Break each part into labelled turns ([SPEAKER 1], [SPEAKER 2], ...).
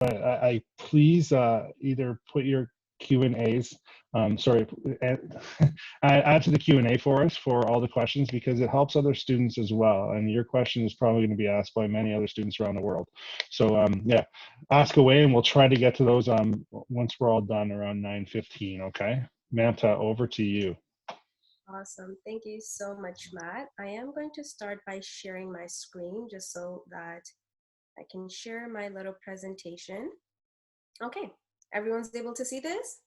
[SPEAKER 1] I please either put your Q&As, sorry, add, add to the Q&A for us for all the questions, because it helps other students as well. And your question is probably going to be asked by many other students around the world. So yeah, ask away and we'll try to get to those once we're all done around 9:15, okay? Mamta, over to you.
[SPEAKER 2] Awesome. Thank you so much, Matt. I am going to start by sharing my screen just so that I can share my little presentation. Okay, everyone's able to see this?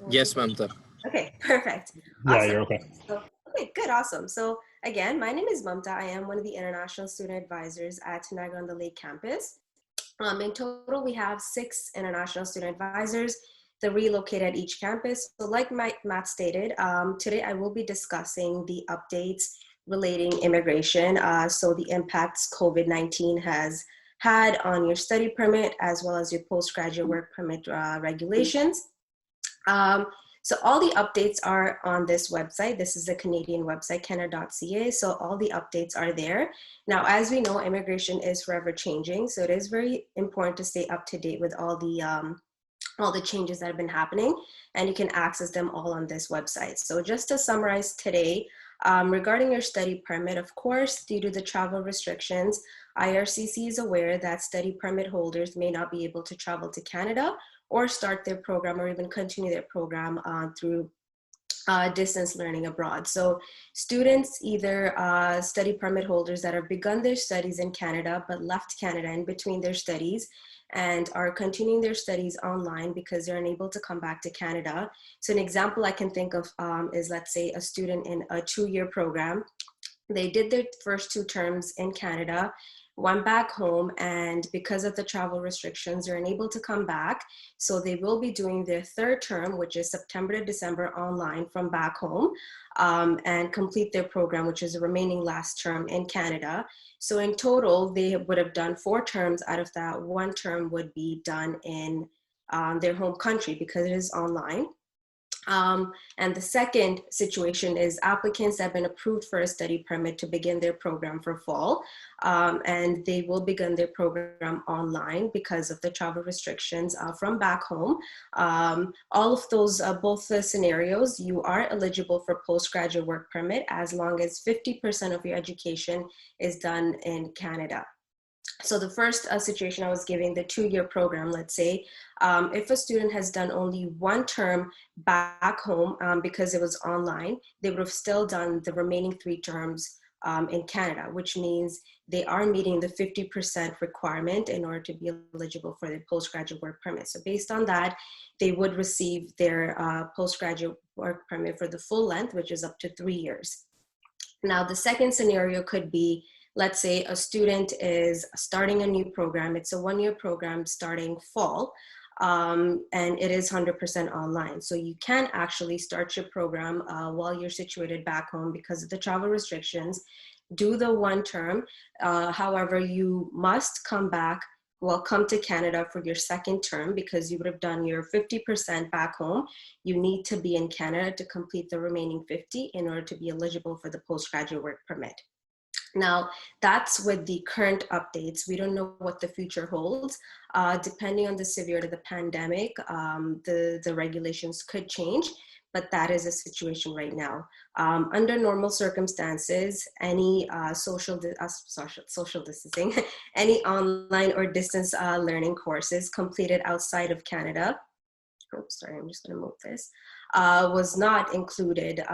[SPEAKER 3] Yes, Mamta.
[SPEAKER 2] Okay, perfect.
[SPEAKER 1] Yeah,
[SPEAKER 2] Awesome.
[SPEAKER 1] you're okay.
[SPEAKER 2] So, okay, good, awesome. So again, my name is Mamta. I am one of the international student advisors at Niagara-on-the-Lake campus. In total, we have 6 international student advisors, 3 located at each campus. So like Matt stated, today I will be discussing the updates relating immigration, so the impacts COVID-19 has had on your study permit as well as your postgraduate work permit regulations. So all the updates are on this website. This is the Canadian website, canada.ca. So all the updates are there. Now, as we know, immigration is forever changing. So it is very important to stay up to date with all the changes that have been happening, and you can access them all on this website. So just to summarize today, regarding your study permit, of course, due to the travel restrictions, IRCC is aware that study permit holders may not be able to travel to Canada or start their program or even continue their program through distance learning abroad. So students, either study permit holders that have begun their studies in Canada but left Canada in between their studies and are continuing their studies online because they're unable to come back to Canada. So an example I can think of is, let's say, a student in a 2-year program. They did their first 2 terms in Canada, went back home, and because of the travel restrictions, they're unable to come back. So they will be doing their 3rd term, which is September to December, online from back home, and complete their program, which is the remaining last term in Canada. So in total, they would have done 4 terms. Out of that, 1 term would be done in their home country because it is online. And the second situation is applicants that have been approved for a study permit to begin their program for fall, and they will begin their program online because of the travel restrictions from back home. All of those, both the scenarios, you are eligible for postgraduate work permit as long as 50% of your education is done in Canada. So the first situation I was giving, the 2-year program, let's say, if a student has done only 1 term back home because it was online, they would have still done the remaining 3 terms in Canada, which means they are meeting the 50% requirement in order to be eligible for their postgraduate work permit. So based on that, they would receive their postgraduate work permit for the full length, which is up to 3 years. Now, the second scenario could be, let's say a student is starting a new program. It's a 1-year program starting fall, and it is 100% online. So you can actually start your program while you're situated back home because of the travel restrictions, do the 1 term. However, you must come to Canada for your 2nd term because you would have done your 50% back home. You need to be in Canada to complete the remaining 50 in order to be eligible for the postgraduate work permit. Now, that's with the current updates. We don't know what the future holds. Depending on the severity of the pandemic, the regulations could change, but that is a situation right now. Under normal circumstances, any social distancing, any online or distance learning courses completed outside of Canada, oops, sorry, I'm just gonna move this, was not included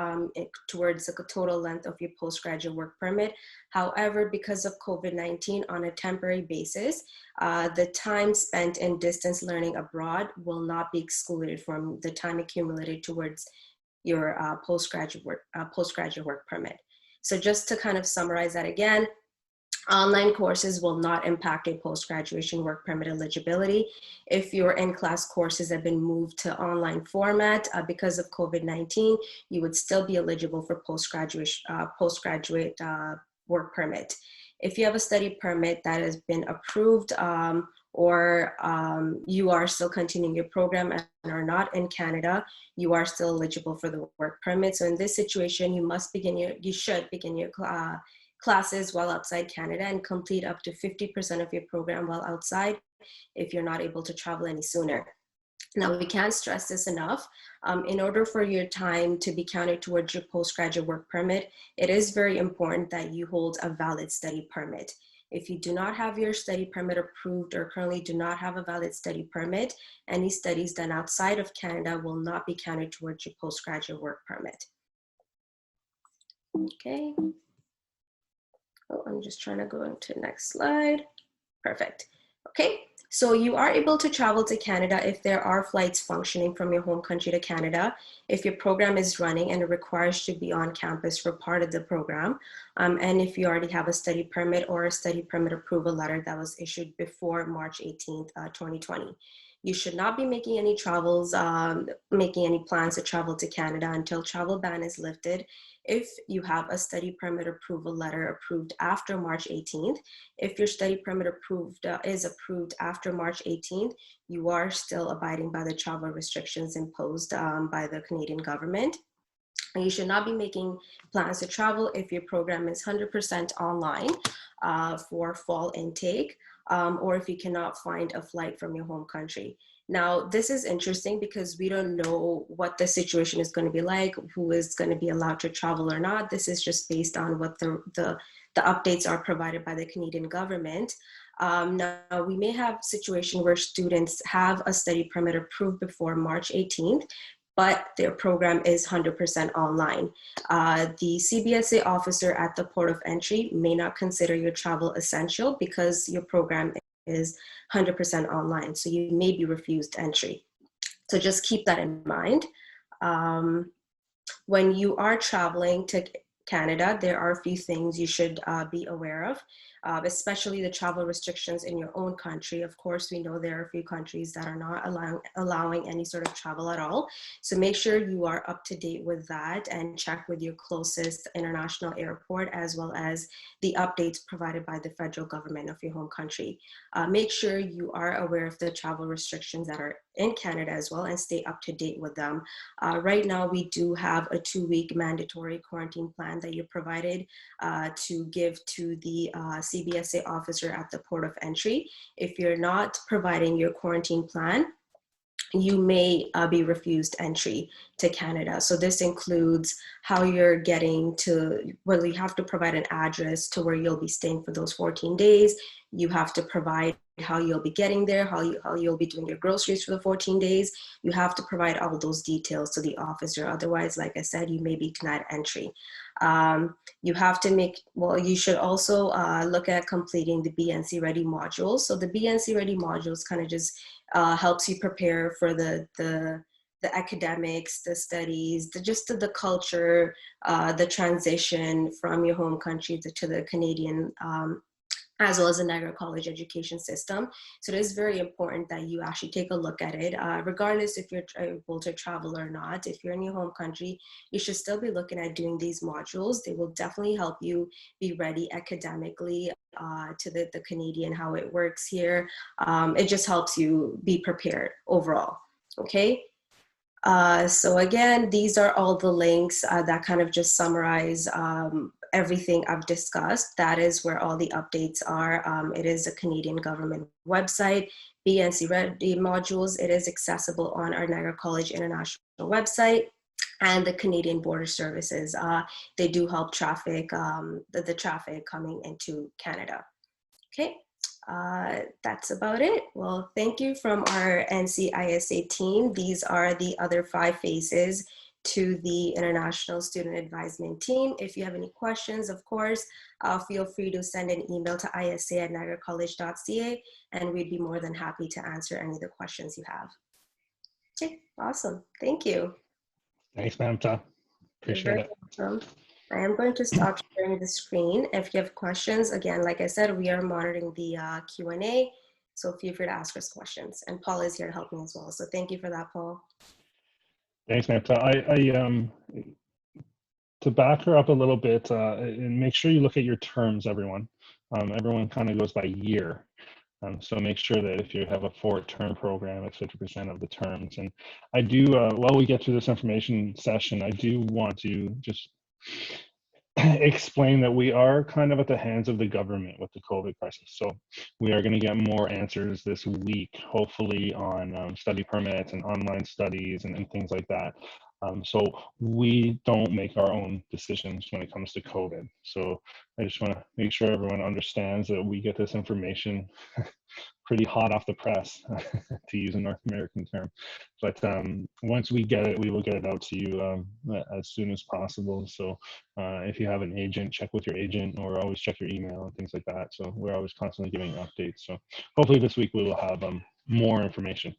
[SPEAKER 2] towards the total length of your postgraduate work permit. However, because of COVID-19, on a temporary basis, the time spent in distance learning abroad will not be excluded from the time accumulated towards your postgraduate work permit. So just to kind of summarize that again, online courses will not impact your post-graduation work permit eligibility. If your in-class courses have been moved to online format because of COVID-19, you would still be eligible for postgraduate work permit. If you have a study permit that has been approved or you are still continuing your program and are not in Canada, you are still eligible for the work permit. So in this situation, you should begin your classes while outside Canada and complete up to 50% of your program while outside if you're not able to travel any sooner. Now, we can't stress this enough. In order for your time to be counted towards your postgraduate work permit, it is very important that you hold a valid study permit. If you do not have your study permit approved or currently do not have a valid study permit, any studies done outside of Canada will not be counted towards your postgraduate work permit. Okay. Oh, I'm just trying to go into the next slide. Perfect. Okay, so you are able to travel to Canada if there are flights functioning from your home country to Canada, if your program is running and it requires you to be on campus for part of the program, and if you already have a study permit or a study permit approval letter that was issued before March 18th, 2020. You should not be making any travels, making any plans to travel to Canada until travel ban is lifted. If you have a study permit approval letter approved after March 18th, if your study permit is approved after March 18th, you are still abiding by the travel restrictions imposed by the Canadian government. And you should not be making plans to travel if your program is 100% online for fall intake, or if you cannot find a flight from your home country. Now, this is interesting because we don't know what the situation is going to be like, who is going to be allowed to travel or not. This is just based on what the updates are provided by the Canadian government. Now, we have a situation where students have a study permit approved before March 18th, but their program is 100% online. The CBSA officer at the port of entry may not consider your travel essential because your program is 100% online, so you may be refused entry. So just keep that in mind. When you are traveling to Canada, there are a few things you should be aware of, especially the travel restrictions in your own country. Of course, we know there are a few countries that are not allowing any sort of travel at all. So make sure you are up to date with that and check with your closest international airport, as well as the updates provided by the federal government of your home country. Make sure you are aware of the travel restrictions that are in Canada as well and stay up to date with them. Right now, we do have a 2-week mandatory quarantine plan that you're provided to give to the CBSA officer at the port of entry. If you're not providing your quarantine plan, you may be refused entry to Canada. So this includes how you're getting to, well, you have to provide an address to where you'll be staying for those 14 days. You have to provide how you'll be getting there, how you'll be doing your groceries for the 14 days. You have to provide all those details to the officer. Otherwise, like I said, you may be denied entry. You have to you should also look at completing the BNC Ready modules. So the BNC Ready modules kind of just helps you prepare for the academics, the studies, the culture, the transition from your home country to the Canadian, as well as the Niagara College education system. So it is very important that you actually take a look at it, regardless if you're able to travel or not. If you're in your home country, you should still be looking at doing these modules. They will definitely help you be ready academically to the Canadian, how it works here. It just helps you be prepared overall, okay? So again, these are all the links that kind of just summarize everything I've discussed. That is where all the updates are. It is a Canadian government website, BNC Ready modules. It is accessible on our Niagara College International website and the Canadian Border Services. They do help traffic, the traffic coming into Canada. Okay. That's about it. Well, thank you from our NCISA team. These are the other 5 phases to the International Student Advisement team. If you have any questions, of course, feel free to send an email to isa@niagaracollege.ca, and we'd be more than happy to answer any of the questions you have. Okay, awesome. Thank you.
[SPEAKER 1] Thanks, Mamta. Appreciate it.
[SPEAKER 2] Welcome. I am going to stop sharing the screen. If you have questions, again, like I said, we are monitoring the Q&A, so feel free to ask us questions. And Paul is here to help me as well. So thank you for that, Paul.
[SPEAKER 1] Thanks, Mamta. To back her up a little bit, and make sure you look at your terms, everyone. Everyone kind of goes by year. So make sure that if you have a 4-term program, it's 50% of the terms. And I do, while we get through this information session, I do want to just explain that we are kind of at the hands of the government with the COVID crisis. So we are going to get more answers this week, hopefully on study permits and online studies and things like that. So we don't make our own decisions when it comes to COVID. So I just want to make sure everyone understands that we get this information pretty hot off the press, to use a North American term. But once we get it, we will get it out to you as soon as possible. So if you have an agent, check with your agent, or always check your email and things like that. So we're always constantly giving updates. So hopefully this week we will have more information.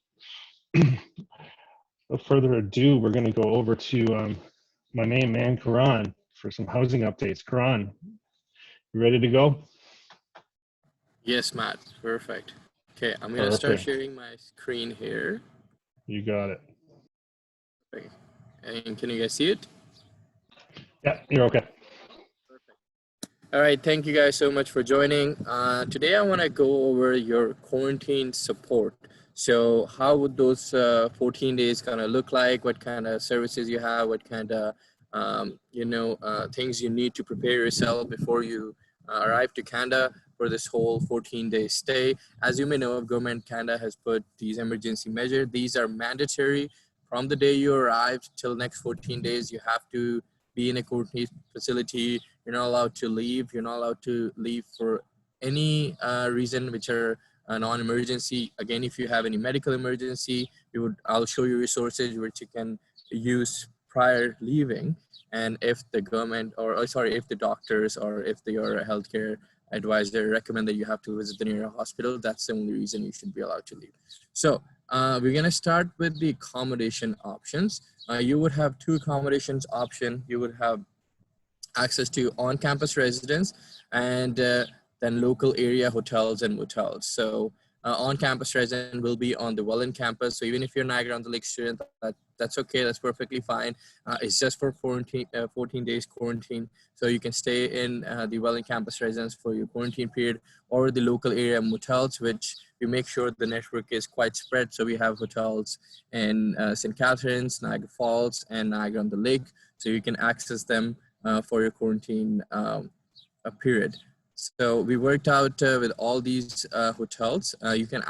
[SPEAKER 1] Without further ado, we're going to go over to my main man, Karan, for some housing updates. Karan, you ready to go?
[SPEAKER 3] Yes, Matt. Perfect. Okay, I'm going to start sharing my screen here.
[SPEAKER 1] You got it.
[SPEAKER 3] Okay. And can you guys see it?
[SPEAKER 1] Yeah, you're okay.
[SPEAKER 3] Perfect. All right, thank you guys so much for joining. Today I want to go over your quarantine support. So how would those 14 days kind of look like? What kind of services you have? What kind of things you need to prepare yourself before you arrive to Canada for this whole 14-day stay. As you may know, government Canada has put these emergency measures. These are mandatory from the day you arrived till next 14 days. You have to be in a quarantine facility. You're not allowed to leave. You're not allowed to leave for any reason which are non-emergency. Again, if you have any medical emergency, I'll show you resources which you can use prior leaving. And if the government, if the doctors or if your healthcare advisor recommend that you have to visit the nearest hospital, that's the only reason you should be allowed to leave. So we're going to start with the accommodation options. You would have two accommodations option. You would have access to on-campus residence and then local area hotels and motels. So on-campus resident will be on the Welland campus. So even if you're Niagara-on-the-Lake student, that's okay. That's perfectly fine. It's just for 14 days quarantine. So you can stay in the Welland campus residence for your quarantine period, or the local area motels, which we make sure the network is quite spread. So we have hotels in St. Catharines, Niagara Falls, and Niagara-on-the-Lake. So you can access them for your quarantine period. So we worked out with all these hotels. You can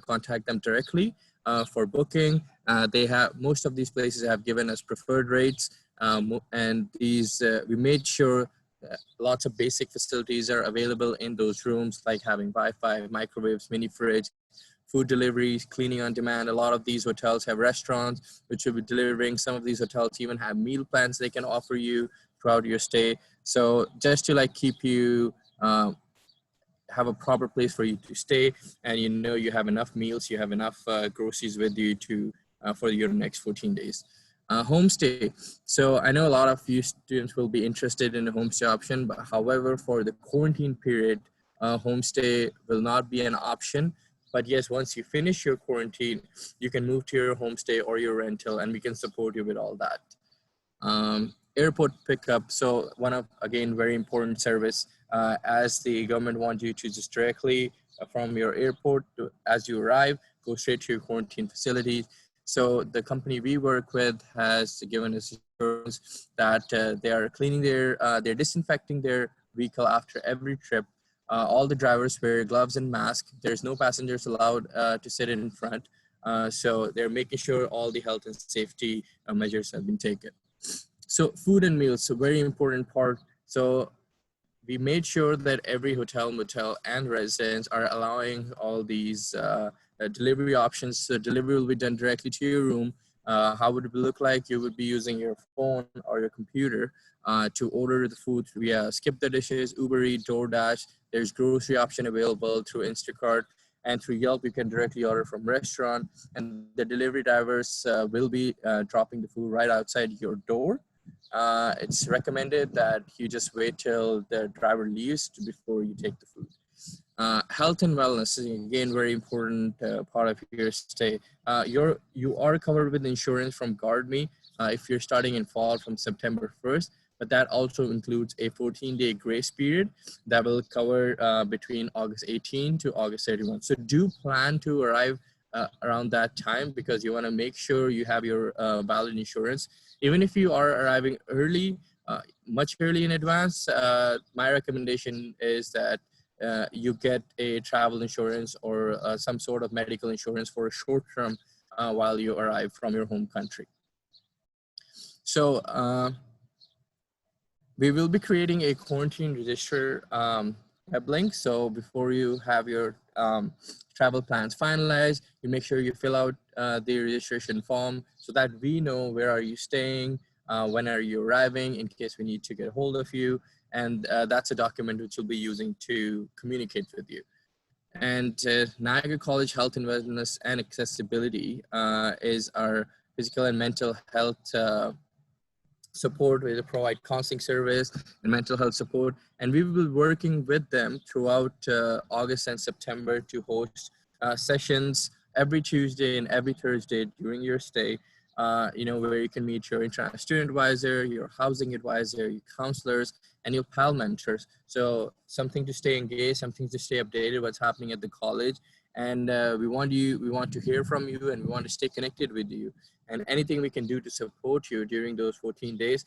[SPEAKER 3] contact them directly for booking. Most of these places have given us preferred rates, and these we made sure lots of basic facilities are available in those rooms, like having Wi-Fi, microwaves, mini fridge, food deliveries, cleaning on demand. A lot of these hotels have restaurants which will be delivering. Some of these hotels even have meal plans they can offer you throughout your stay. So just to keep you have a proper place for you to stay, and you have enough meals, you have enough groceries with you to for your next 14 days. Homestay. So I know a lot of you students will be interested in the homestay option, but however, for the quarantine period, homestay will not be an option. But yes, once you finish your quarantine, you can move to your homestay or your rental, and we can support you with all that. Airport pickup. So one of, again, very important service, as the government wants you to just directly from your airport as you arrive, go straight to your quarantine facilities. So the company we work with has given us assurance that they are cleaning they're disinfecting their vehicle after every trip. All the drivers wear gloves and masks. There's no passengers allowed to sit in front. So they're making sure all the health and safety measures have been taken. So food and meals, a very important part. So we made sure that every hotel, motel, and residence are allowing all these delivery options. So delivery will be done directly to your room. How would it look like? You would be using your phone or your computer to order the food via Skip the Dishes, Uber Eats, DoorDash. There's grocery option available through Instacart, and through Yelp, you can directly order from restaurant. And the delivery drivers will be dropping the food right outside your door. It's recommended that you just wait till the driver leaves before you take the food. Health and wellness is, again, very important part of your stay. You are covered with insurance from GuardMe if you're starting in fall from September 1st, but that also includes a 14-day grace period that will cover between August 18 to August 31. So do plan to arrive around that time, because you want to make sure you have your valid insurance. Even if you are arriving early, much early in advance, my recommendation is that you get a travel insurance or some sort of medical insurance for a short term while you arrive from your home country. So we will be creating a quarantine register web link. So before you have your travel plans finalized, you make sure you fill out the registration form so that we know where are you staying, when are you arriving, in case we need to get a hold of you. And that's a document which we'll be using to communicate with you. And Niagara College Health and Wellness and Accessibility is our physical and mental health support. We provide counseling service and mental health support, and we will be working with them throughout August and September to host sessions every Tuesday and every Thursday during your stay, where you can meet your international student advisor, your housing advisor, your counselors, and your PAL mentors. So something to stay engaged, something to stay updated what's happening at the college. And we want to hear from you, and we want to stay connected with you. And anything we can do to support you during those 14 days,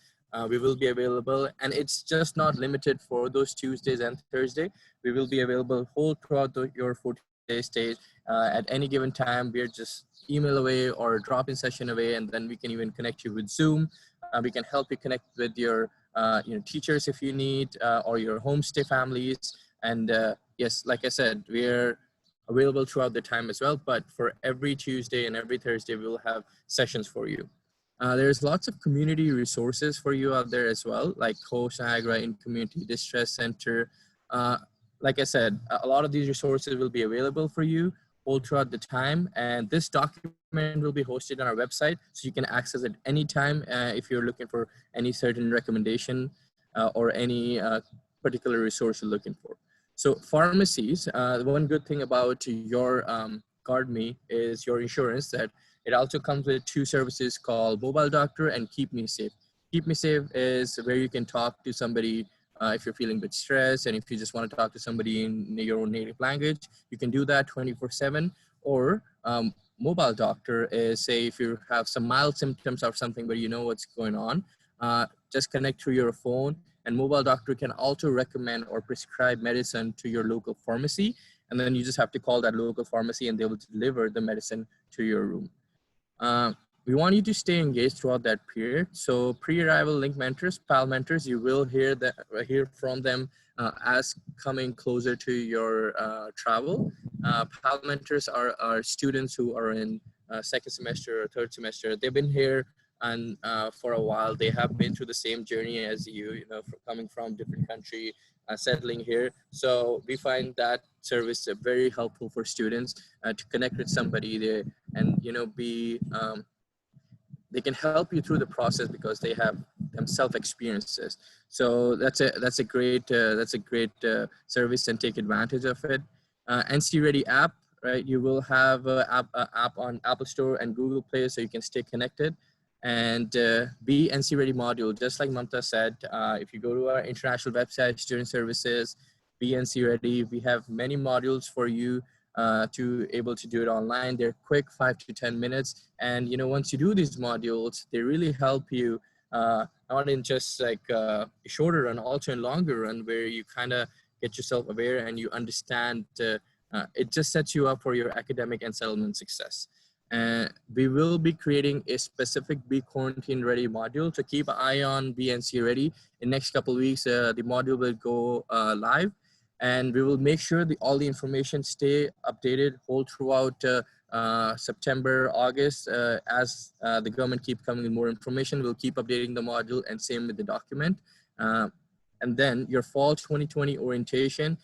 [SPEAKER 3] we will be available. And it's just not limited for those Tuesdays and Thursday. We will be available whole throughout your 14-day stays. At any given time, we're just email away or drop in session away, and then we can even connect you with Zoom. We can help you connect with your teachers if you need, or your homestay families. And yes, like I said, we're available throughout the time as well, but for every Tuesday and every Thursday, we will have sessions for you. There's lots of community resources for you out there as well, like Coast Niagara in Community Distress Center. Like I said, a lot of these resources will be available for you all throughout the time, and this document will be hosted on our website, so you can access it anytime if you're looking for any certain recommendation or any particular resource you're looking for. So pharmacies, one good thing about your GuardMe is your insurance, that it also comes with two services called Mobile Doctor and Keep Me Safe. Keep Me Safe is where you can talk to somebody if you're feeling a bit stressed, and if you just want to talk to somebody in your own native language, you can do that 24/7. Or Mobile Doctor is, say, if you have some mild symptoms or something where you know what's going on, just connect through your phone, and Mobile Doctor can also recommend or prescribe medicine to your local pharmacy. And then you just have to call that local pharmacy and they will deliver the medicine to your room. We want you to stay engaged throughout that period. So pre-arrival link mentors, PAL mentors, you will hear from them as coming closer to your travel. PAL mentors are students who are in second semester or third semester. They've been here and for a while. They have been through the same journey as you, coming from different country, settling here. So we find that service very helpful for students to connect with somebody there and, they can help you through the process because they have themselves experiences. So that's a great service, and take advantage of it. NC Ready app, right? You will have an app on Apple Store and Google Play, so you can stay connected. And be NC Ready module, just like Mamta said, if you go to our international website, Student Services, be NC Ready, we have many modules for you to able to do it online. They're quick, 5 to 10 minutes. And, once you do these modules, they really help you not in just like shorter run, also in longer run, where you kind of get yourself aware and you understand. It just sets you up for your academic and settlement success. We will be creating a specific Be Quarantine Ready module, so keep an eye on BNC Ready. In next couple of weeks, the module will go live, and we will make sure all the information stay updated whole throughout September, August. As the government keep coming with more information, we'll keep updating the module, and same with the document. And then your fall 2020 orientation,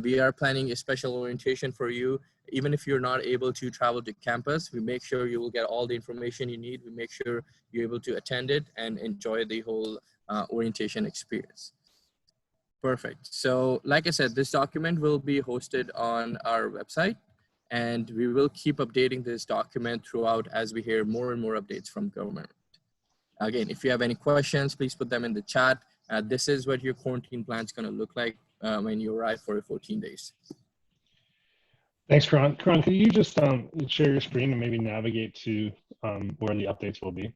[SPEAKER 3] we are planning a special orientation for you. Even if you're not able to travel to campus, we make sure you will get all the information you need. We make sure you're able to attend it and enjoy the whole orientation experience. Perfect. So like I said, this document will be hosted on our website, and we will keep updating this document throughout as we hear more and more updates from government. Again, if you have any questions, please put them in the chat. This is what your quarantine plan is going to look like when you arrive for 14 days.
[SPEAKER 1] Thanks, Karan. Karan, can you just share your screen and maybe navigate to where the updates will be?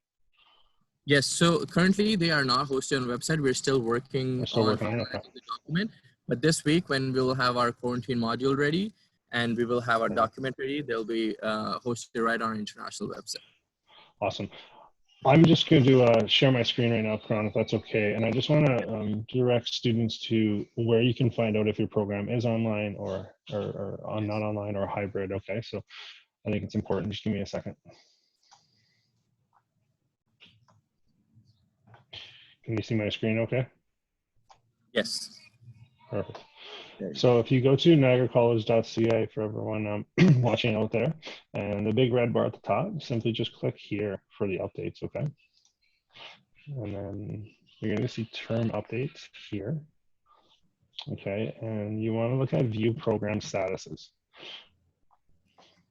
[SPEAKER 3] Yes, so currently they are not hosted on the website. We're still working
[SPEAKER 1] We're still
[SPEAKER 3] on
[SPEAKER 1] working on it. Okay.
[SPEAKER 3] finalizing the document. But this week, when we'll have our quarantine module ready and we will have our document ready, they'll be hosted right on our international website.
[SPEAKER 1] Awesome. I'm just going to share my screen right now, Karan, if that's okay. And I just want to direct students to where you can find out if your program is online or not online or hybrid. Okay, so I think it's important. Just give me a second. Can you see my screen okay?
[SPEAKER 3] Yes.
[SPEAKER 1] Perfect. So if you go to niagaracollege.ca for everyone watching out there, and the big red bar at the top, simply just click here for the updates, okay? And then you're going to see term updates here, okay? And you want to look at view program statuses.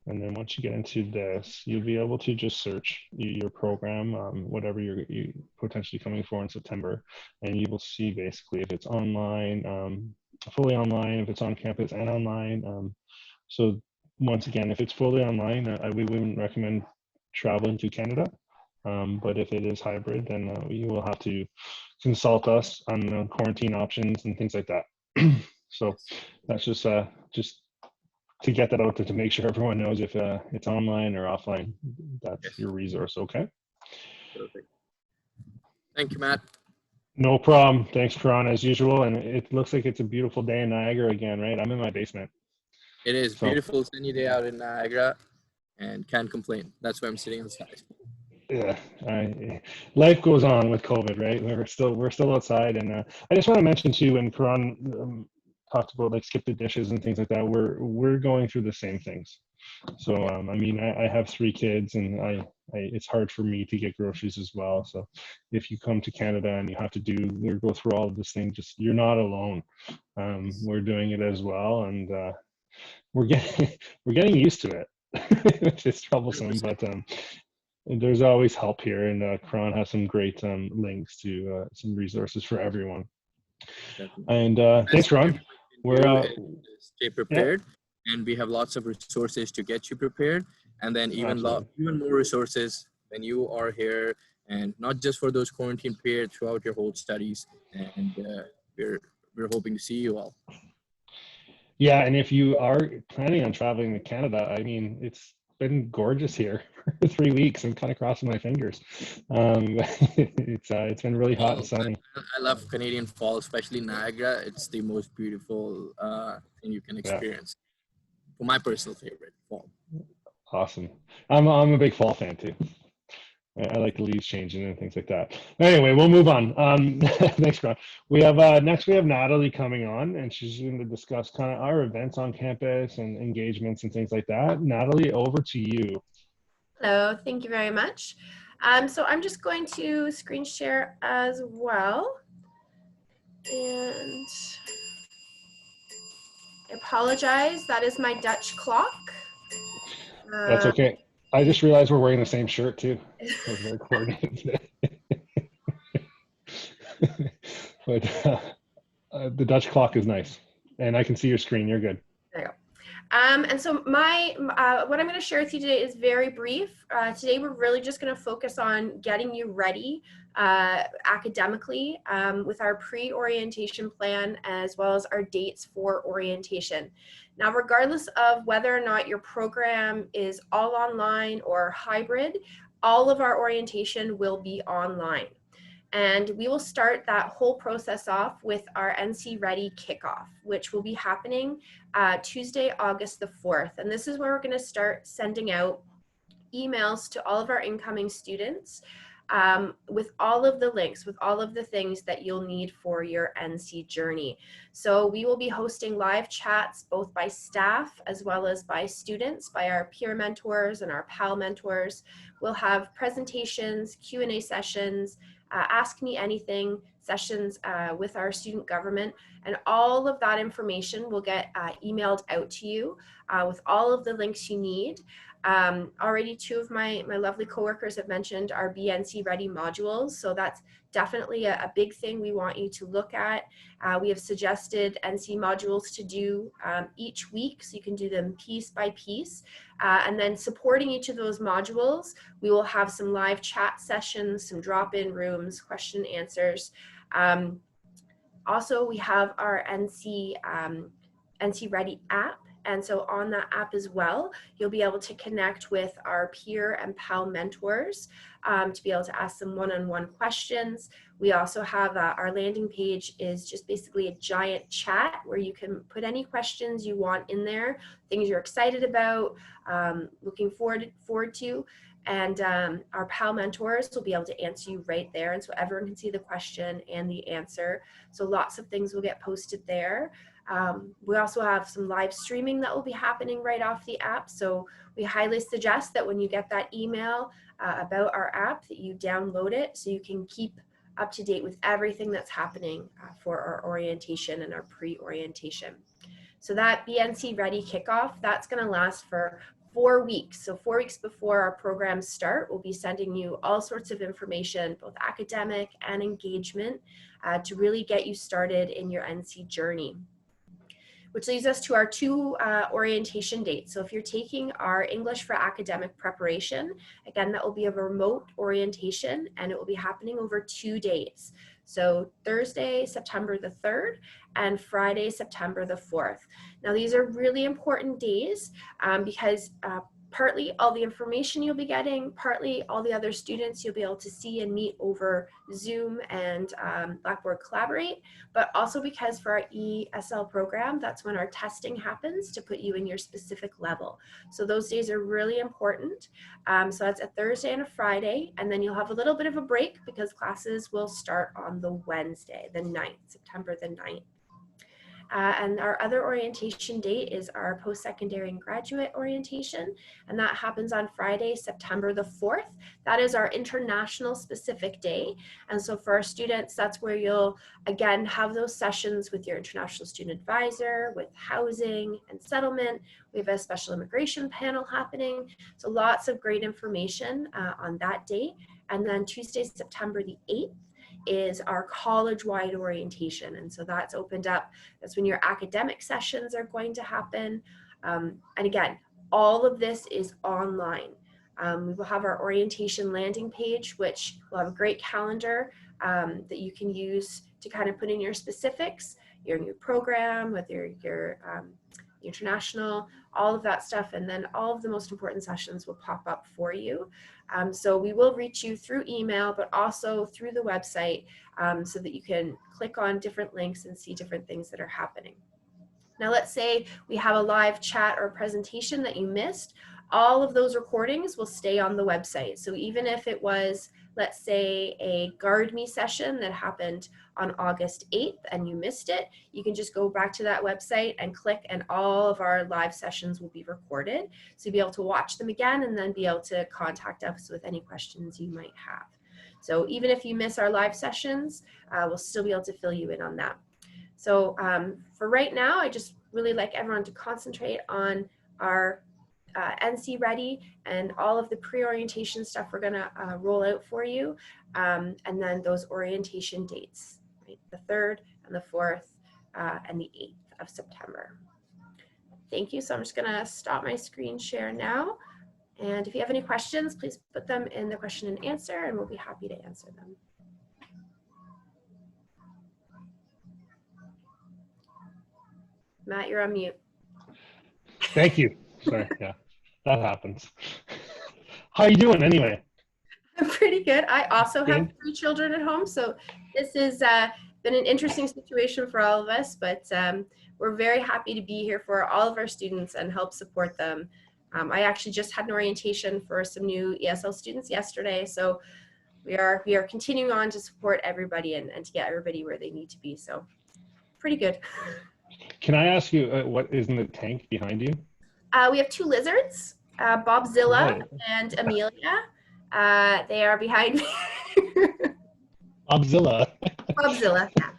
[SPEAKER 1] And then once you get into this, you'll be able to just search your program, whatever you're potentially coming for in September, and you will see basically if it's online, fully online, if it's on campus and online. So once again, if it's fully online, we wouldn't recommend traveling to Canada. But if it is hybrid, then you will have to consult us on quarantine options and things like that. So that's just to get that out there to make sure everyone knows if it's online or offline. That's your resource, okay?
[SPEAKER 3] Perfect. Thank you, Matt.
[SPEAKER 1] No problem. Thanks, Karan, as usual. And it looks like it's a beautiful day in Niagara again, right? I'm in my basement.
[SPEAKER 3] It is beautiful sunny day out in Niagara and can't complain. That's why I'm sitting outside.
[SPEAKER 1] Yeah, life goes on with COVID, right? We're still outside, and I just want to mention too, when Karan talked about like skip the dishes and things like that, we're going through the same things. So I mean, I have 3 kids, and I it's hard for me to get groceries as well. So if you come to Canada and you have to go through all of this thing, just you're not alone. We're doing it as well, and we're getting used to it. It's troublesome,
[SPEAKER 3] 100%.
[SPEAKER 1] but there's always help here, and Karan has some great links to some resources for everyone.
[SPEAKER 3] Definitely.
[SPEAKER 1] And thanks, Karan. We're
[SPEAKER 3] stay prepared, and we have lots of resources to get you prepared, and then even more resources when you are here, and not just for those quarantine period, throughout your whole studies. And we're hoping to see you all.
[SPEAKER 1] Yeah, and if you are planning on traveling to Canada, I mean, it's been gorgeous here for 3 weeks. I'm kind of crossing my fingers. It's been really hot and sunny.
[SPEAKER 3] I love Canadian fall, especially Niagara. It's the most beautiful thing you can experience. For my personal favorite, fall.
[SPEAKER 1] Awesome. I'm a big fall fan too. I like the leaves changing and things like that. Anyway, we'll move on. Thanks, Ron. We have next we have Natalie coming on, and she's going to discuss kind of our events on campus and engagements and things like that. Natalie, over to you.
[SPEAKER 4] Hello, thank you very much. So I'm just going to screen share as well. And I apologize, that is my Dutch clock.
[SPEAKER 1] That's okay. I just realized we're wearing the same shirt too. We're very coordinated. But the Dutch clock is nice, and I can see your screen. You're good.
[SPEAKER 4] There you go. And so what I'm going to share with you today is very brief. Today we're really just going to focus on getting you ready academically with our pre-orientation plan, as well as our dates for orientation. Now, regardless of whether or not your program is all online or hybrid, all of our orientation will be online. And we will start that whole process off with our NC Ready kickoff, which will be happening Tuesday, August the 4th. And this is where we're going to start sending out emails to all of our incoming students with all of the links, with all of the things that you'll need for your NC journey. So we will be hosting live chats both by staff as well as by students, by our peer mentors and our PAL mentors. We'll have presentations, Q&A sessions, ask me anything, sessions with our student government, and all of that information will get emailed out to you with all of the links you need. Already 2 of my lovely coworkers have mentioned our BNC Ready modules, so that's definitely a big thing we want you to look at. We have suggested NC modules to do each week, so you can do them piece by piece. And then supporting each of those modules, we will have some live chat sessions, some drop-in rooms, question and answers. Also, we have our NC Ready app. And so on that app as well, you'll be able to connect with our peer and PAL mentors to be able to ask them one-on-one questions. We also have our landing page is just basically a giant chat where you can put any questions you want in there, things you're excited about, looking forward to. And our PAL mentors will be able to answer you right there. And so everyone can see the question and the answer. So lots of things will get posted there. We also have some live streaming that will be happening right off the app. So we highly suggest that when you get that email about our app, that you download it so you can keep up to date with everything that's happening for our orientation and our pre-orientation. So that BNC Ready kickoff, that's going to last for 4 weeks. So 4 weeks before our programs start, we'll be sending you all sorts of information, both academic and engagement, to really get you started in your NC journey. Which leads us to our 2 orientation dates. So if you're taking our English for Academic Preparation, again, that will be a remote orientation and it will be happening over 2 days. So Thursday, September the 3rd and Friday, September the 4th. Now these are really important days because partly all the information you'll be getting, partly all the other students you'll be able to see and meet over Zoom and Blackboard Collaborate, but also because for our ESL program, that's when our testing happens to put you in your specific level. So those days are really important. So that's a Thursday and a Friday, and then you'll have a little bit of a break because classes will start on the Wednesday, the 9th, September the 9th. And our other orientation date is our post-secondary and graduate orientation, and that happens on Friday, September the 4th. That is our international specific day, and so for our students, that's where you'll, again, have those sessions with your international student advisor, with housing and settlement. We have a special immigration panel happening, so lots of great information on that date. And then Tuesday, September the 8th, is our college-wide orientation. And so that's opened up. That's when your academic sessions are going to happen. And again, all of this is online. We will have our orientation landing page, which will have a great calendar that you can use to kind of put in your specifics, your new program, whether your international, all of that stuff, and then all of the most important sessions will pop up for you. So we will reach you through email, but also through the website so that you can click on different links and see different things that are happening. Now let's say we have a live chat or presentation that you missed. All of those recordings will stay on the website. So even if it was, let's say, a Guard Me session that happened on August 8th and you missed it, you can just go back to that website and click, and all of our live sessions will be recorded. So you'll be able to watch them again and then be able to contact us with any questions you might have. So even if you miss our live sessions, we'll still be able to fill you in on that. So for right now, I just really like everyone to concentrate on our NC Ready and all of the pre-orientation stuff we're gonna roll out for you, and then those orientation dates, right? The 3rd and the 4th and the 8th of September. Thank you. So I'm just gonna stop my screen share now. And if you have any questions, please put them in the question and answer, and we'll be happy to answer them. Matt, you're on mute.
[SPEAKER 1] Thank you. Sorry, yeah, that happens. How you doing anyway?
[SPEAKER 4] I'm pretty good. I also have 3 children at home, so this has been an interesting situation for all of us, but we're very happy to be here for all of our students and help support them. I actually just had an orientation for some new ESL students yesterday, so we are continuing on to support everybody and to get everybody where they need to be, so pretty good.
[SPEAKER 1] Can I ask you what is in the tank behind you?
[SPEAKER 4] We have 2 lizards, Bobzilla and Amelia. They are behind me.
[SPEAKER 1] Bobzilla.
[SPEAKER 4] Bobzilla, yeah.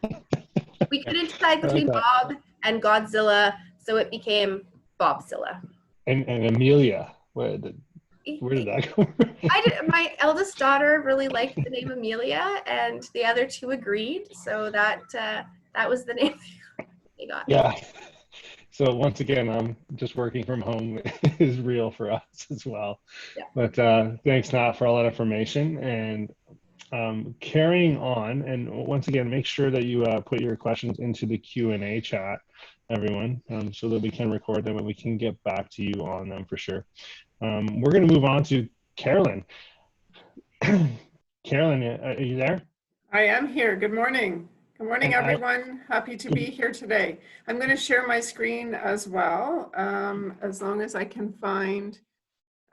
[SPEAKER 4] We couldn't decide
[SPEAKER 1] I like
[SPEAKER 4] between
[SPEAKER 1] that.
[SPEAKER 4] Bob and Godzilla, so it became Bobzilla.
[SPEAKER 1] And Amelia. Where did that come from?
[SPEAKER 4] My eldest daughter really liked the name Amelia, and the other two agreed, so that was the name they got.
[SPEAKER 1] Yeah. So once again, just working from home is real for us as well.
[SPEAKER 4] Yeah.
[SPEAKER 1] But thanks, Nat, for all that information. And carrying on, and once again, make sure that you put your questions into the Q&A chat, everyone, so that we can record them and we can get back to you on them for sure. We're going to move on to Carolyn. Carolyn, are you there?
[SPEAKER 5] I am here. Good morning. Good morning, everyone. Happy to be here today. I'm going to share my screen as well, as long as I can find.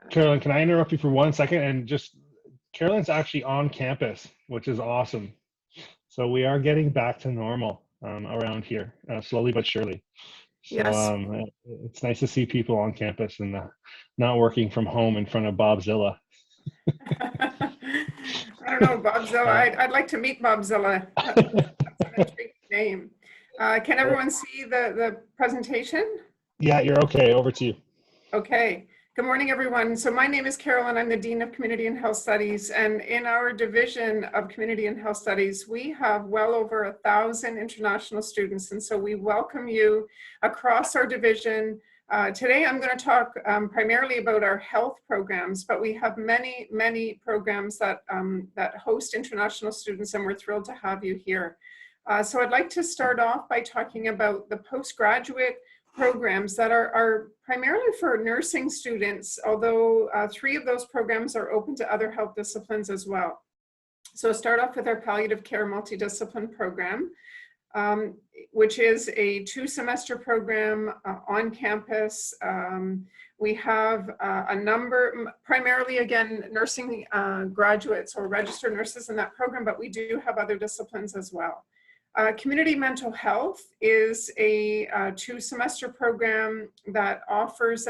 [SPEAKER 1] Carolyn, can I interrupt you for 1 second? And just, Carolyn's actually on campus, which is awesome. So we are getting back to normal around here, slowly but surely. So
[SPEAKER 5] Yes.
[SPEAKER 1] it's nice to see people on campus and not working from home in front of Bobzilla.
[SPEAKER 5] I don't know, Bobzilla. I'd like to meet Bobzilla. That's an intriguing name. Can everyone see the presentation?
[SPEAKER 1] Yeah, you're okay. Over to you.
[SPEAKER 5] Okay. Good morning, everyone. So my name is Carolyn. I'm the Dean of Community and Health Studies. And in our division of Community and Health Studies, we have well over 1,000 international students. And so we welcome you across our division. Today, I'm going to talk primarily about our health programs, but we have many, many programs that host international students, and we're thrilled to have you here. So I'd like to start off by talking about the postgraduate programs that are primarily for nursing students, although 3 of those programs are open to other health disciplines as well. So start off with our palliative care multidiscipline program, which is a 2-semester program on campus. We have a number, primarily again, nursing graduates or registered nurses in that program, but we do have other disciplines as well. Community mental health is a 2-semester program that offers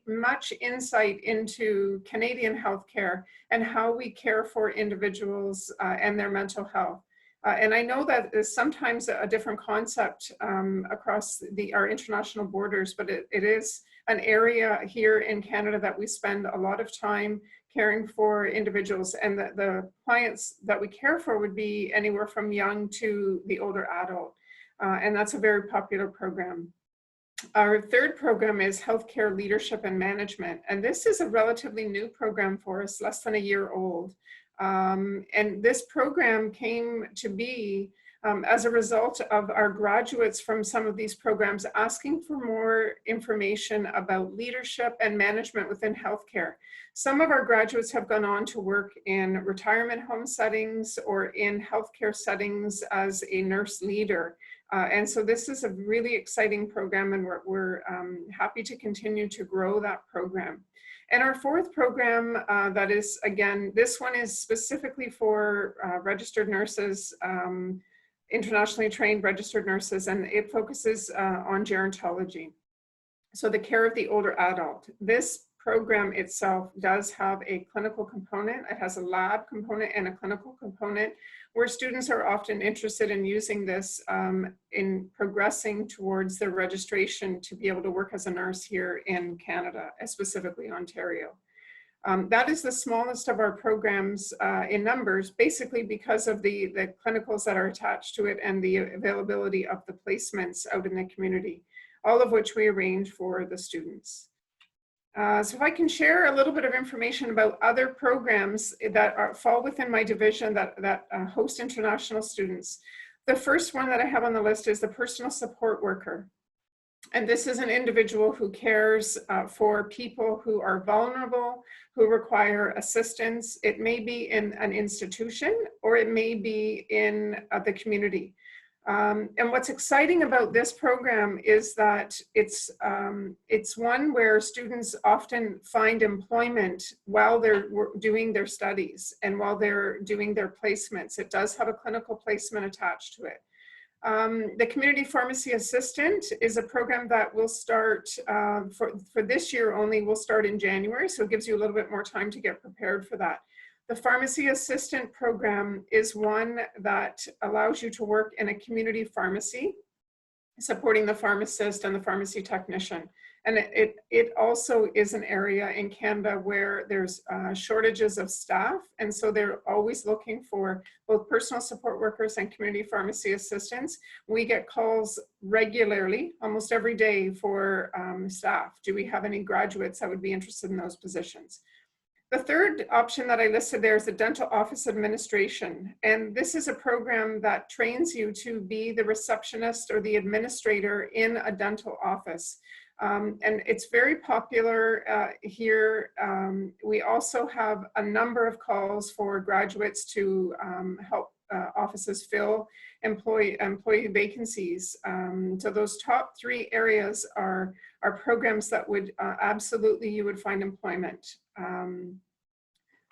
[SPEAKER 5] much insight into Canadian healthcare and how we care for individuals and their mental health. And I know that is sometimes a different concept across our international borders, but it is an area here in Canada that we spend a lot of time caring for individuals, and the clients that we care for would be anywhere from young to the older adult. And that's a very popular program. Our 3rd program is Healthcare Leadership and Management. And this is a relatively new program for us, less than a year old. And this program came to be as a result of our graduates from some of these programs asking for more information about leadership and management within healthcare. Some of our graduates have gone on to work in retirement home settings or in healthcare settings as a nurse leader. And so this is a really exciting program, and we're happy to continue to grow that program. And our 4th program that is, again, this one is specifically for registered nurses, internationally trained registered nurses, and it focuses on gerontology. So the care of the older adult. This program itself does have a clinical component. It has a lab component and a clinical component, where students are often interested in using this in progressing towards their registration to be able to work as a nurse here in Canada, specifically Ontario. That is the smallest of our programs in numbers, basically because of the clinicals that are attached to it and the availability of the placements out in the community, all of which we arrange for the students. So if I can share a little bit of information about other programs that fall within my division that host international students. The first one that I have on the list is the personal support worker. And this is an individual who cares for people who are vulnerable, who require assistance. It may be in an institution or it may be in the community. And what's exciting about this program is that it's one where students often find employment while they're doing their studies and while they're doing their placements. It does have a clinical placement attached to it. The Community Pharmacy Assistant is a program that will start for this year only, will start in January, so it gives you a little bit more time to get prepared for that. The pharmacy assistant program is one that allows you to work in a community pharmacy, supporting the pharmacist and the pharmacy technician. And it also is an area in Canada where there's shortages of staff. And so they're always looking for both personal support workers and community pharmacy assistants. We get calls regularly, almost every day, for staff. Do we have any graduates that would be interested in those positions? The third option that I listed there is the dental office administration. And this is a program that trains you to be the receptionist or the administrator in a dental office. And it's very popular here. We also have a number of calls for graduates to help offices fill employee vacancies. So those top three areas are programs that would absolutely, you would find employment.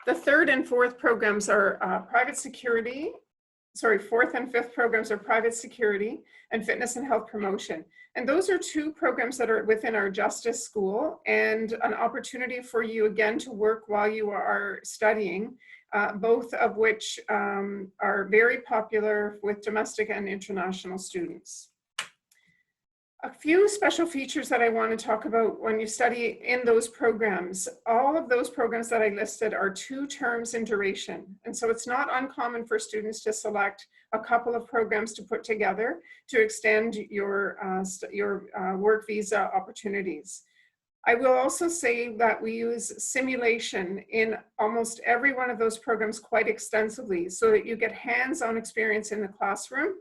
[SPEAKER 5] The third and fourth programs are private security. Sorry, fourth and fifth programs are private security and fitness and health promotion. And those are two programs that are within our justice school, and an opportunity for you again to work while you are studying, both of which are very popular with domestic and international students. A few special features that I want to talk about when you study in those programs. All of those programs that I listed are 2 terms in duration. And so it's not uncommon for students to select a couple of programs to put together to extend your work visa opportunities. I will also say that we use simulation in almost every one of those programs quite extensively, so that you get hands-on experience in the classroom,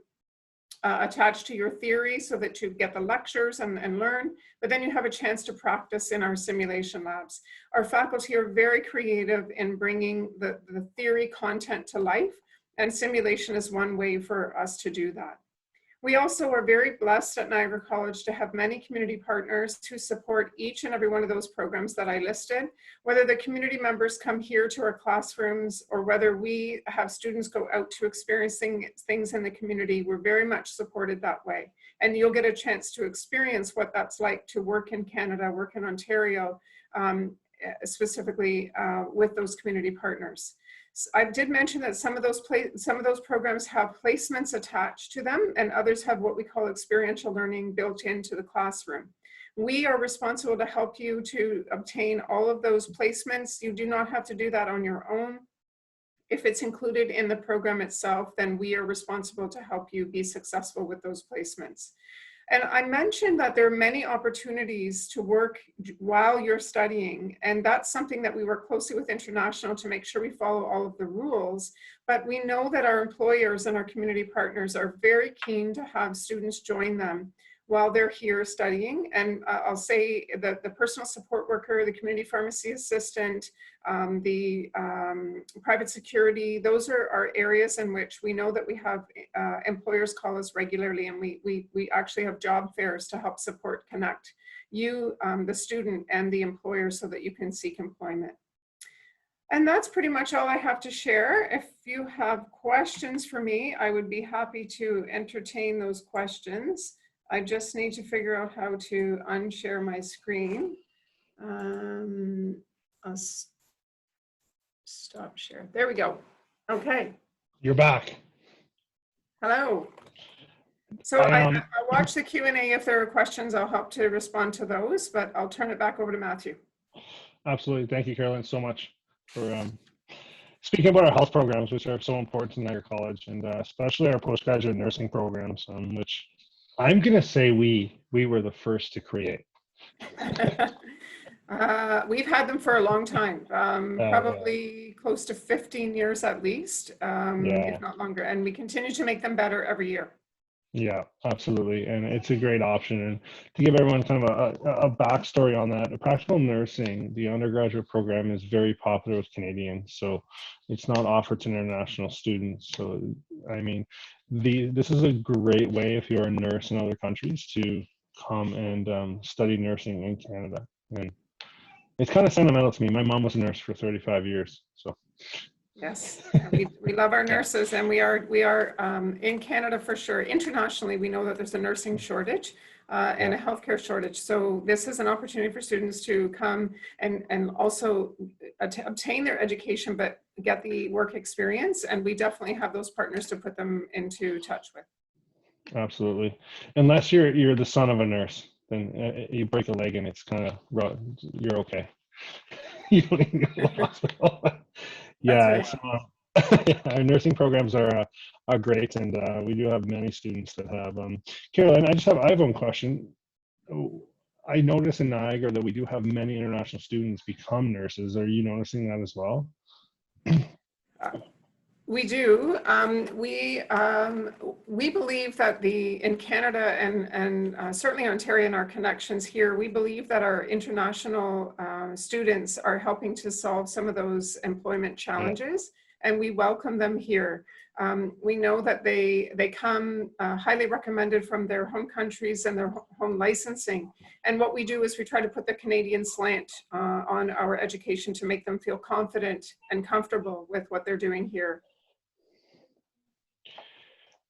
[SPEAKER 5] attached to your theory, so that you get the lectures and learn, but then you have a chance to practice in our simulation labs. Our faculty are very creative in bringing the theory content to life, and simulation is one way for us to do that. We also are very blessed at Niagara College to have many community partners who support each and every one of those programs that I listed. Whether the community members come here to our classrooms or whether we have students go out to experiencing things in the community, we're very much supported that way. And you'll get a chance to experience what that's like to work in Canada, work in Ontario, specifically with those community partners. I did mention that some of those programs have placements attached to them, and others have what we call experiential learning built into the classroom. We are responsible to help you to obtain all of those placements. You do not have to do that on your own. If it's included in the program itself, then we are responsible to help you be successful with those placements. And I mentioned that there are many opportunities to work while you're studying, and that's something that we work closely with International to make sure we follow all of the rules. But we know that our employers and our community partners are very keen to have students join them while they're here studying. And I'll say that the personal support worker, the community pharmacy assistant, the private security, those are our areas in which we know that we have employers call us regularly, and we actually have job fairs to help support connect you, the student, and the employer so that you can seek employment. And that's pretty much all I have to share. If you have questions for me, I would be happy to entertain those questions. I just need to figure out how to unshare my screen. I'll stop share. There we go. Okay.
[SPEAKER 1] You're back.
[SPEAKER 5] Hello. So I watch the Q&A. If there are questions, I'll help to respond to those, but I'll turn it back over to Matthew.
[SPEAKER 1] Absolutely. Thank you, Carolyn, so much for speaking about our health programs, which are so important to Niagara College, and especially our postgraduate nursing programs, which I'm going to say we were the first to create.
[SPEAKER 5] We've had them for a long time, probably close to 15 years at least, if not longer. And we continue to make them better every year.
[SPEAKER 1] Yeah, absolutely. And it's a great option. And to give everyone kind of a backstory on that, practical nursing, the undergraduate program, is very popular with Canadians. So it's not offered to international students. So, I mean, this is a great way if you're a nurse in other countries to come and study nursing in Canada. And it's kind of sentimental to me. My mom was a nurse for 35 years. So.
[SPEAKER 5] Yes, we love our nurses, and we are in Canada for sure. Internationally, we know that there's a nursing shortage. and a healthcare shortage. So this is an opportunity for students to come and also obtain their education, but get the work experience. And we definitely have those partners to put them into touch with.
[SPEAKER 1] Absolutely. Unless you're the son of a nurse, then you break a leg and it's kind of, you're okay. You don't need to go to the hospital. Yeah,
[SPEAKER 5] That's
[SPEAKER 1] our nursing programs are great, and we do have many students that have. Carolyn, I have one question. I notice in Niagara that we do have many international students become nurses. Are you noticing that as well?
[SPEAKER 5] We do. We believe that in Canada and certainly Ontario and our connections here, we believe that our international students are helping to solve some of those employment challenges, and we welcome them here. We know that they come highly recommended from their home countries and their home licensing. And what we do is we try to put the Canadian slant on our education to make them feel confident and comfortable with what they're doing here.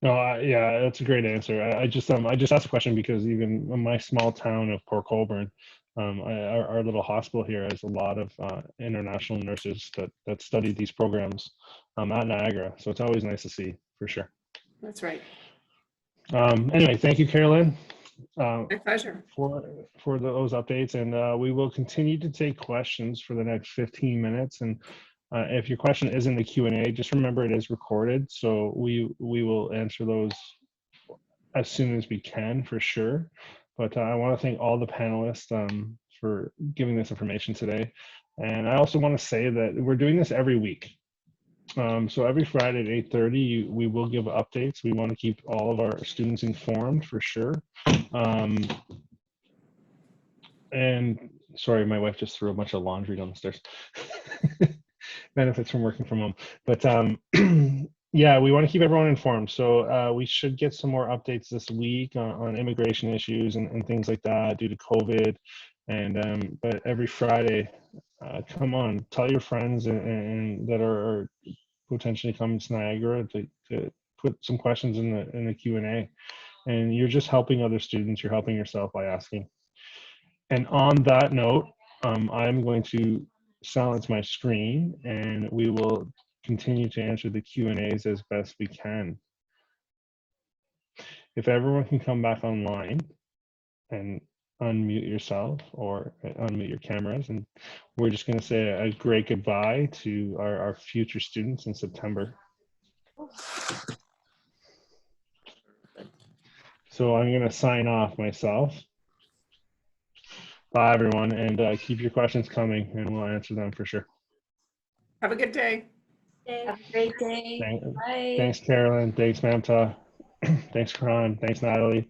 [SPEAKER 1] No, yeah, that's a great answer. I just asked a question because even in my small town of Port Colborne, our little hospital here has a lot of international nurses that study these programs at Niagara. So it's always nice to see, for sure.
[SPEAKER 5] That's right.
[SPEAKER 1] Anyway, thank you, Carolyn.
[SPEAKER 5] My pleasure.
[SPEAKER 1] For those updates, and we will continue to take questions for the next 15 minutes. And if your question is in the Q&A, just remember it is recorded, so we will answer those as soon as we can, for sure. But I want to thank all the panelists for giving this information today. And I also want to say that we're doing this every week. So every Friday at 8:30, we will give updates. We want to keep all of our students informed, for sure. And sorry, my wife just threw a bunch of laundry down the stairs. Benefits from working from home. But yeah, we want to keep everyone informed. So we should get some more updates this week on immigration issues and things like that due to COVID. And but every Friday, come on, tell your friends and that are potentially coming to Niagara to put some questions in the Q&A. And you're just helping other students. You're helping yourself by asking. And on that note, I'm going to silence my screen, and we will continue to answer the Q&As as best we can. If everyone can come back online and unmute yourself or unmute your cameras, and we're just going to say a great goodbye to our future students in September. So I'm going to sign off myself. Bye, everyone, and keep your questions coming, and we'll answer them for sure.
[SPEAKER 5] Have a good day.
[SPEAKER 2] Have a great day. Bye.
[SPEAKER 1] Thanks, Carolyn. Thanks, Mamta. Thanks, Karan. Thanks, Natalie.